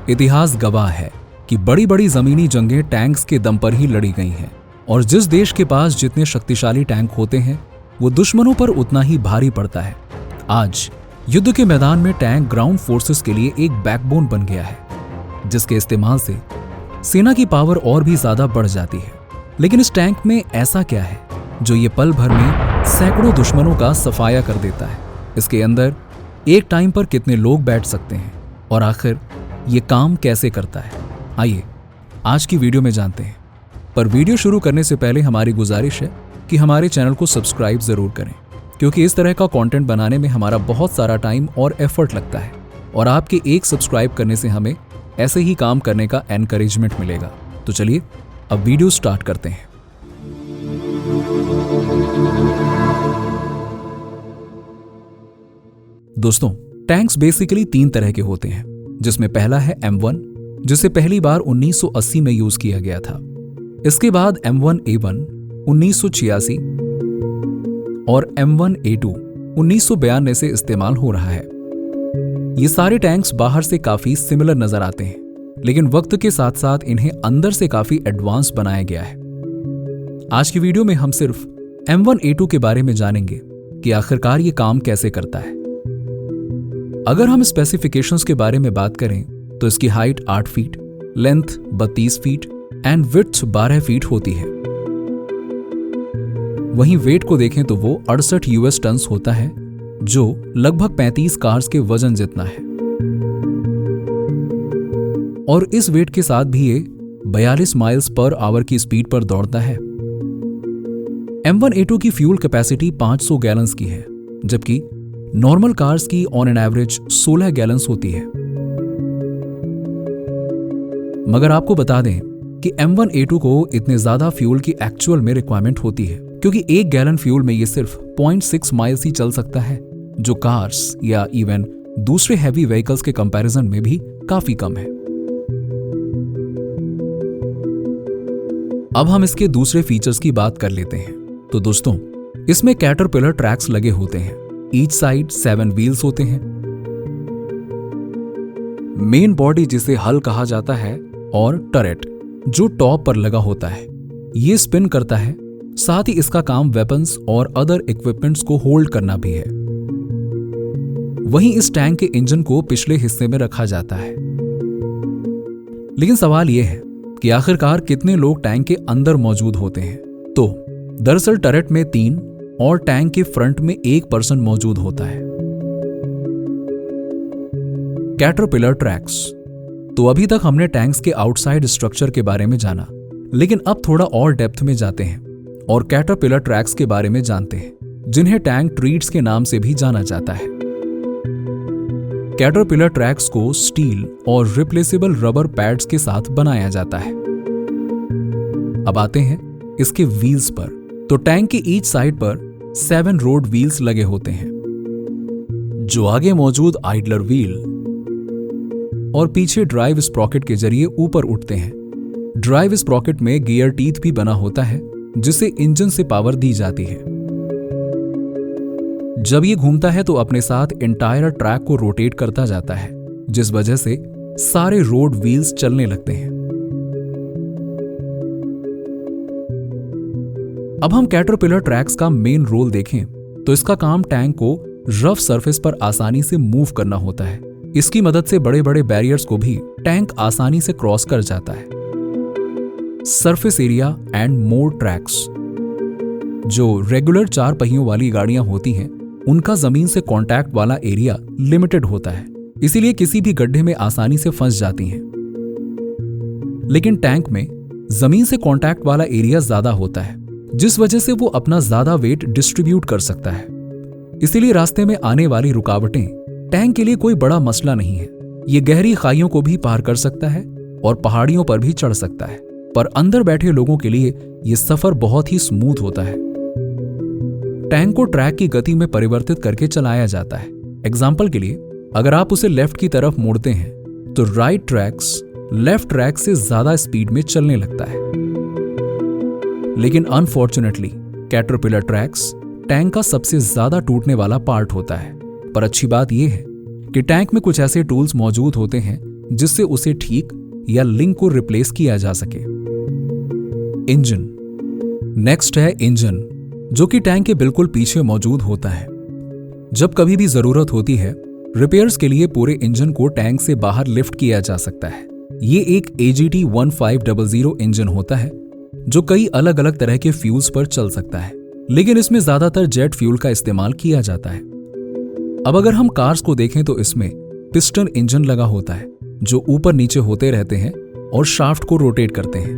इतिहास गवाह है कि बड़ी बड़ी जमीनी जंगें टैंक्स के दम पर ही लड़ी गई हैं और जिस देश के पास जितने शक्तिशाली टैंक होते हैं वो दुश्मनों पर उतना ही भारी पड़ता है। आज युद्ध के मैदान में टैंक ग्राउंड फोर्सेस के लिए एक बैकबोन बन गया है, जिसके इस्तेमाल से सेना की पावर और भी ज्यादा बढ़ जाती है। लेकिन इस टैंक में ऐसा क्या है जो ये पल भर में सैकड़ों दुश्मनों का सफाया कर देता है? इसके अंदर एक टाइम पर कितने लोग बैठ सकते हैं और आखिर ये काम कैसे करता है? आइए आज की वीडियो में जानते हैं। पर वीडियो शुरू करने से पहले हमारी गुजारिश है कि हमारे चैनल को सब्सक्राइब जरूर करें, क्योंकि इस तरह का कंटेंट बनाने में हमारा बहुत सारा टाइम और एफर्ट लगता है और आपके एक सब्सक्राइब करने से हमें ऐसे ही काम करने का एनकरेजमेंट मिलेगा। तो चलिए अब वीडियो स्टार्ट करते हैं। दोस्तों, टैंक्स बेसिकली 3 तरह के होते हैं, जिसमें पहला है M1, जिसे पहली बार 1980 में यूज किया गया था। इसके बाद M1A1 1986 और M1A2 1992 से इस्तेमाल हो रहा है। ये सारे टैंक्स बाहर से काफी सिमिलर नजर आते हैं, लेकिन वक्त के साथ साथ इन्हें अंदर से काफी एडवांस बनाया गया है। आज की वीडियो में हम सिर्फ M1A2 के बारे में जानेंगे कि आखिरकार ये काम कैसे करता है। अगर हम स्पेसिफिकेशंस के बारे में बात करें तो इसकी height 8 feet, length 32 feet and width 12 feet होती है। वहीं वेट को देखें तो वो 68 US टन्स होता है, जो लगभग 35 कार्स के वजन जितना है। और इस वेट के साथ भी ये 42 माइल्स पर आवर की स्पीड पर दौड़ता है। M1A2 की फ्यूल कैपेसिटी 500 गैलन्स की है, जबकि नॉर्मल कार्स की ऑन एन एवरेज 16 गैलन्स होती है। मगर आपको बता दें कि M1A2 को इतने ज्यादा फ्यूल की एक्चुअल में रिक्वायरमेंट होती है, क्योंकि 1 गैलन फ्यूल में ये सिर्फ 0.6 माइल्स ही चल सकता है, जो कार्स या इवन दूसरे हैवी व्हीकल्स के कंपैरिजन में भी काफी कम है। अब हम इसके दूसरे फीचर्स की बात कर लेते हैं। तो दोस्तों, इसमें कैटरपिलर ट्रैक्स लगे होते हैं। ईच साइड 7 व्हील्स होते हैं। मेन बॉडी, जिसे हल कहा जाता है, और टरेट जो टॉप पर लगा होता है, ये स्पिन करता है। साथ ही इसका काम वेपन्स और अदर इक्विपमेंट्स को होल्ड करना भी है। वहीं इस टैंक के इंजन को पिछले हिस्से में रखा जाता है। लेकिन सवाल यह है कि आखिरकार कितने लोग टैंक के अंदर मौजूद होते हैं? तो दरअसल टरेट में 3 और टैंक के फ्रंट में 1 पर्सन मौजूद होता है। Caterpillar tracks. तो अभी तक हमने टैंक्स के आउटसाइड स्ट्रक्चर के बारे में जाना, लेकिन अब थोड़ा और डेप्थ में जाते हैं और कैटरपिलर ट्रैक्स के बारे में जानते हैं, जिन्हें टैंक ट्रीट्स के नाम से भी जाना जाता है। कैटरपिलर ट्रैक्स को स्टील और रिप्लेसेबल रबर पैड्स के साथ बनाया जाता है। अब आते हैं इसके व्हील्स पर। तो टैंक की ईच साइड पर 7 रोड व्हील्स लगे होते हैं, जो आगे मौजूद आइडलर व्हील और पीछे ड्राइव स्प्रॉकेट के जरिए ऊपर उठते हैं। ड्राइव स्प्रॉकेट में गियर टीथ भी बना होता है, जिसे इंजन से पावर दी जाती है। जब ये घूमता है तो अपने साथ एंटायर ट्रैक को रोटेट करता जाता है, जिस वजह से सारे रोड व्हील्स चलने लगते हैं। अब हम कैटरपिलर ट्रैक्स का मेन रोल देखें तो इसका काम टैंक को रफ सरफेस पर आसानी से मूव करना होता है। इसकी मदद से बड़े बड़े बैरियर्स को भी टैंक आसानी से क्रॉस कर जाता है। Surface area and more tracks. जो रेगुलर 4 पहियों वाली गाड़ियां होती हैं, उनका जमीन से कांटेक्ट वाला एरिया लिमिटेड होता है, इसीलिए किसी भी गड्ढे में आसानी से फंस जाती हैं। लेकिन टैंक में जमीन से कांटेक्ट वाला एरिया ज्यादा होता है, जिस वजह से वो अपना ज्यादा वेट डिस्ट्रीब्यूट कर सकता है। इसीलिए रास्ते में आने वाली रुकावटें टैंक के लिए कोई बड़ा मसला नहीं है। ये गहरी खाइयों को भी पार कर सकता है और पहाड़ियों पर भी चढ़ सकता है, पर अंदर बैठे लोगों के लिए ये सफर बहुत ही स्मूथ होता है। टैंक को ट्रैक की गति में परिवर्तित करके चलाया जाता है। एग्जाम्पल के लिए, अगर आप उसे लेफ्ट की तरफ मोड़ते हैं तो राइट ट्रैक्स लेफ्ट ट्रैक से ज्यादा स्पीड में चलने लगता है। लेकिन अनफॉर्चुनेटली कैटरपिलर ट्रैक्स टैंक का सबसे ज्यादा टूटने वाला पार्ट होता है। पर अच्छी बात यह है कि टैंक में कुछ ऐसे टूल्स मौजूद होते हैं जिससे उसे ठीक या लिंक को रिप्लेस किया जा सके। इंजन। नेक्स्ट है इंजन, जो कि टैंक के बिल्कुल पीछे मौजूद होता है। जब कभी भी जरूरत होती है रिपेयर्स के लिए पूरे इंजन को टैंक से बाहर लिफ्ट किया जा सकता है। ये एक AGT 1500 इंजन होता है जो कई अलग अलग तरह के फ्यूल्स पर चल सकता है, लेकिन इसमें ज्यादातर जेट फ्यूल का इस्तेमाल किया जाता है। अब अगर हम कार्स को देखें तो इसमें पिस्टन इंजन लगा होता है जो ऊपर नीचे होते रहते हैं और शाफ्ट को रोटेट करते हैं,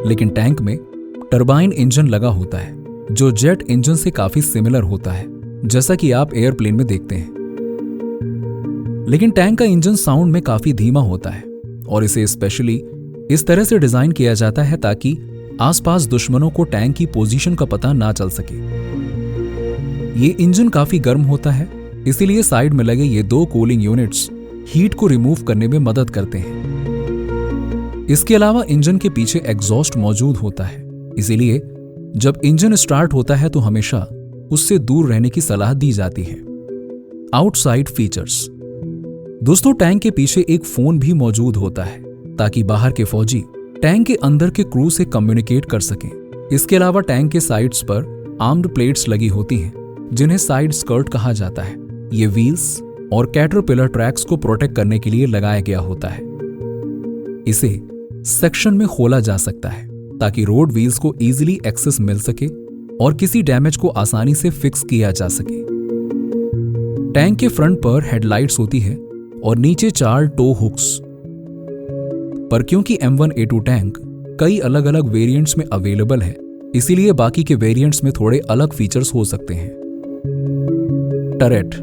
लेकिन टैंक में टरबाइन इंजन लगा होता है जो जेट इंजन से काफी सिमिलर होता है, जैसा कि आप एयरप्लेन में देखते हैं। लेकिन टैंक का इंजन साउंड में काफी धीमा होता है और इसे स्पेशली इस तरह से डिजाइन किया जाता है ताकि आसपास दुश्मनों को टैंक की पोजीशन का पता ना चल सके। ये इंजन काफी गर्म होता है, इसीलिए साइड में लगे ये 2 कूलिंग यूनिट्स हीट को रिमूव करने में मदद करते हैं। इसके अलावा इंजन के पीछे एग्जॉस्ट मौजूद होता है, इसीलिए जब इंजन स्टार्ट होता है तो हमेशा उससे दूर रहने की सलाह दी जाती है। Outside features. दोस्तों, टैंक के पीछे एक फोन भी मौजूद होता है ताकि बाहर के फौजी टैंक के अंदर के क्रू से कम्युनिकेट कर सकें। इसके अलावा टैंक के साइड्स पर आर्म्ड प्लेट्स लगी होती हैं जिन्हें साइड स्कर्ट कहा जाता है। ये व्हील्स और कैटरपिलर ट्रैक्स को प्रोटेक्ट करने के लिए लगाया गया होता है। इसे सेक्शन में खोला जा सकता है ताकि रोड व्हील्स को इजीली एक्सेस मिल सके और किसी डैमेज को आसानी से फिक्स किया जा सके। टैंक के फ्रंट पर हेडलाइट्स होती है और नीचे 4 टो हुक्स। पर क्योंकि M1A2 टैंक कई अलग अलग वेरिएंट्स में अवेलेबल है, इसीलिए बाकी के वेरिएंट्स में थोड़े अलग फीचर्स हो सकते हैं। टरेट।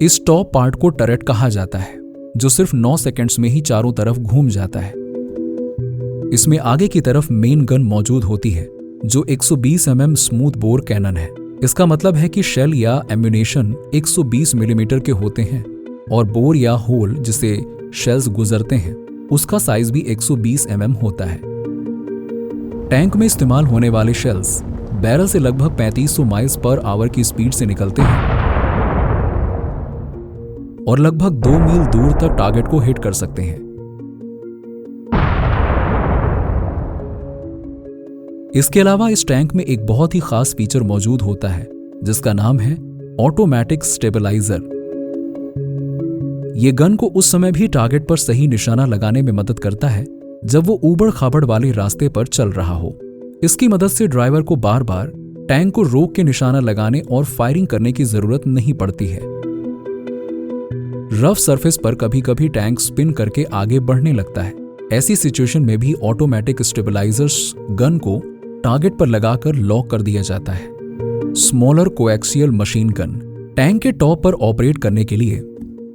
इस टॉप पार्ट को टरेट कहा जाता है जो सिर्फ 9 सेकंड्स में ही चारों तरफ घूम जाता है। इसमें आगे की तरफ मेन गन मौजूद होती है जो 120 mm स्मूथ बोर कैनन है। इसका मतलब है कि शेल या एम्यूनेशन 120 मिलीमीटर के होते हैं और बोर या होल जिसे शेल्स गुजरते हैं उसका साइज भी 120 mm होता है। टैंक में इस्तेमाल होने वाले शेल्स बैरल से लगभग 3500 माइल्स पर आवर की स्पीड से निकलते हैं और लगभग 2 मील दूर तक टारगेट को हिट कर सकते हैं। इसके अलावा इस टैंक में एक बहुत ही खास फीचर मौजूद होता है जिसका नाम है ऑटोमेटिक स्टेबलाइजर। ये गन को उस समय भी टारगेट पर सही निशाना लगाने में मदद करता है जब वो ऊबड़ खाबड़ वाले रास्ते पर चल रहा हो। इसकी मदद से ड्राइवर को बार बार टैंक को रोक के निशाना लगाने और फायरिंग करने की जरूरत नहीं पड़ती है। रफ सरफेस पर कभी कभी टैंक स्पिन करके आगे बढ़ने लगता है। ऐसी सिचुएशन में भी ऑटोमेटिक स्टेबलाइजर्स गन को टारगेट पर लगाकर लॉक कर दिया जाता है। Smaller coaxial machine gun. Tank के टॉप पर ऑपरेट करने के लिए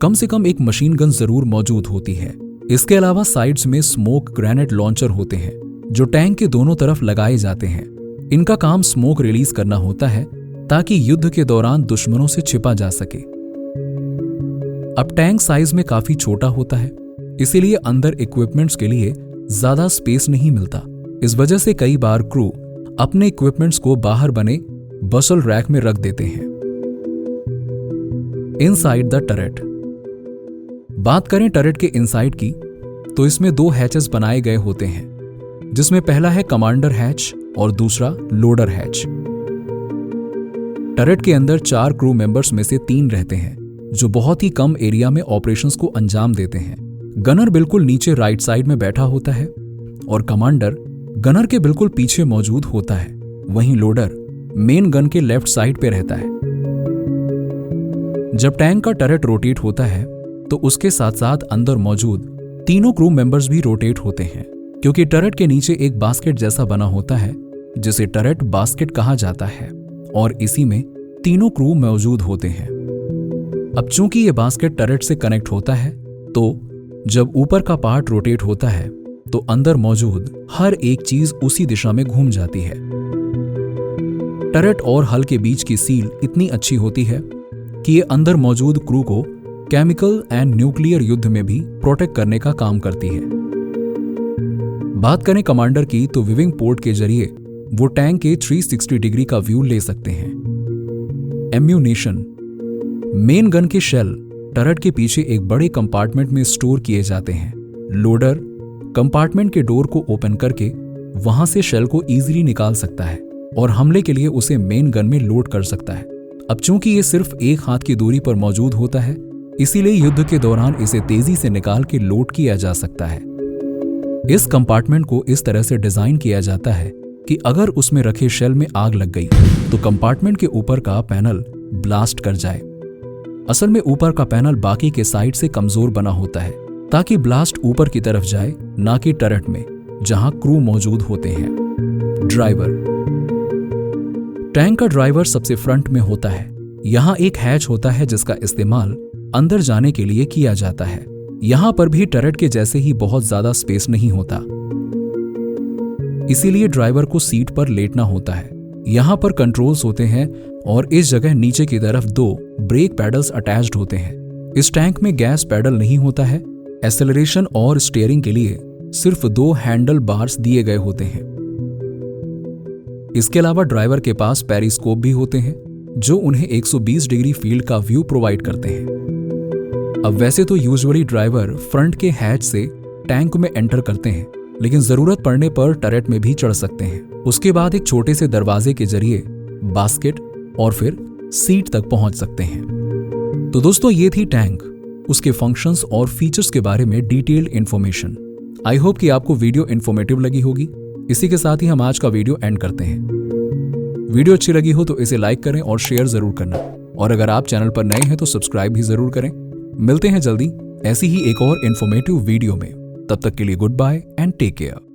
कम से कम एक मशीन गन जरूर मौजूद होती है। इसके अलावा साइड्स में स्मोक ग्रेनेड लॉन्चर होते हैं जो टैंक के दोनों तरफ लगाए जाते हैं। इनका काम स्मोक रिलीज करना होता है ताकि युद्ध के दौरान दुश्मनों से छिपा जा सके। अब टैंक साइज में काफी छोटा होता है, इसीलिए अंदर इक्विपमेंट्स के लिए ज्यादा स्पेस नहीं मिलता। इस वजह से कई बार क्रू अपने इक्विपमेंट्स को बाहर बने बसल रैक में रख देते हैं। Inside the turret. बात करें टरेट के इनसाइड की तो इसमें 2 हैचेस बनाए गए होते हैं जिसमें पहला है कमांडर हैच और दूसरा लोडर हैच। टरेट के अंदर 4 क्रू मेंबर्स में से 3 रहते हैं जो बहुत ही कम एरिया में ऑपरेशंस को अंजाम देते हैं। गनर बिल्कुल नीचे राइट साइड में बैठा होता है और कमांडर गनर के बिल्कुल पीछे मौजूद होता है। वहीं लोडर मेन गन के लेफ्ट साइड पे रहता है। जब टैंक का टरेट रोटेट होता है तो उसके साथ साथ अंदर मौजूद तीनों क्रू मेंबर्स भी रोटेट होते हैं, क्योंकि टरेट के नीचे एक बास्केट जैसा बना होता है जिसे टरेट बास्केट कहा जाता है और इसी में तीनों क्रू मौजूद होते हैं। अब चूंकि ये बास्केट टरेट से कनेक्ट होता है तो जब ऊपर का पार्ट रोटेट होता है तो अंदर मौजूद हर एक चीज उसी दिशा में घूम जाती है। टरेट और हल के बीच की सील इतनी अच्छी होती है कि ये अंदर मौजूद क्रू को केमिकल एंड न्यूक्लियर युद्ध में भी प्रोटेक्ट करने का काम करती है। बात करें कमांडर की तो विविंग पोर्ट के जरिए वो टैंक के 360 डिग्री का व्यू ले सकते हैं। एम्यूनेशन। मेन गन के शेल टरट के पीछे एक बड़े कंपार्टमेंट में स्टोर किए जाते हैं। लोडर कंपार्टमेंट के डोर को ओपन करके वहां से शेल को इजीली निकाल सकता है और हमले के लिए उसे मेन गन में लोड कर सकता है। अब चूंकि ये सिर्फ एक हाथ की दूरी पर मौजूद होता है, इसीलिए युद्ध के दौरान इसे तेजी से निकाल के लोड किया जा सकता है। इस कंपार्टमेंट को इस तरह से डिजाइन किया जाता है कि अगर उसमें रखे शेल में आग लग गई तो कंपार्टमेंट के ऊपर का पैनल ब्लास्ट कर जाए। असल में ऊपर का पैनल बाकी के साइड से कमजोर बना होता है ताकि ब्लास्ट ऊपर की तरफ जाए, ना कि टरट में जहां क्रू मौजूद होते हैं। ड्राइवर टैंक का ड्राइवर सबसे फ्रंट में होता है। यहां एक हैच होता है जिसका इस्तेमाल अंदर जाने के लिए किया जाता है। यहां पर भी टरट के जैसे ही बहुत ज्यादा स्पेस नहीं होता, इसीलिए ड्राइवर को सीट पर लेटना होता है। यहां पर कंट्रोल्स होते हैं और इस जगह नीचे की तरफ 2 ब्रेक पैडल्स अटैच्ड होते हैं। इस टैंक में गैस पैडल नहीं होता है। एक्सेलरेशन और स्टीयरिंग के लिए सिर्फ 2 हैंडल बार्स दिए गए होते हैं। इसके अलावा ड्राइवर के पास पेरिस्कोप भी होते हैं जो उन्हें 120 डिग्री फील्ड का व्यू प्रोवाइड करते हैं। अब वैसे तो यूजुअली ड्राइवर फ्रंट के हैच से टैंक में एंटर करते हैं, लेकिन जरूरत पड़ने पर टरेट में भी चढ़ सकते हैं। उसके बाद एक छोटे से दरवाजे के जरिए बास्केट और फिर सीट तक पहुंच सकते हैं। तो दोस्तों, ये थी टैंक, उसके फंक्शंस और फीचर्स के बारे में डिटेल्ड इंफॉर्मेशन। आई होप कि आपको वीडियो इन्फॉर्मेटिव लगी होगी। इसी के साथ ही हम आज का वीडियो एंड करते हैं। वीडियो अच्छी लगी हो तो इसे लाइक करें और शेयर जरूर करना, और अगर आप चैनल पर नए हैं तो सब्सक्राइब भी जरूर करें। मिलते हैं जल्दी ऐसी ही एक और इन्फॉर्मेटिव वीडियो में। तब तक के लिए goodbye and take care.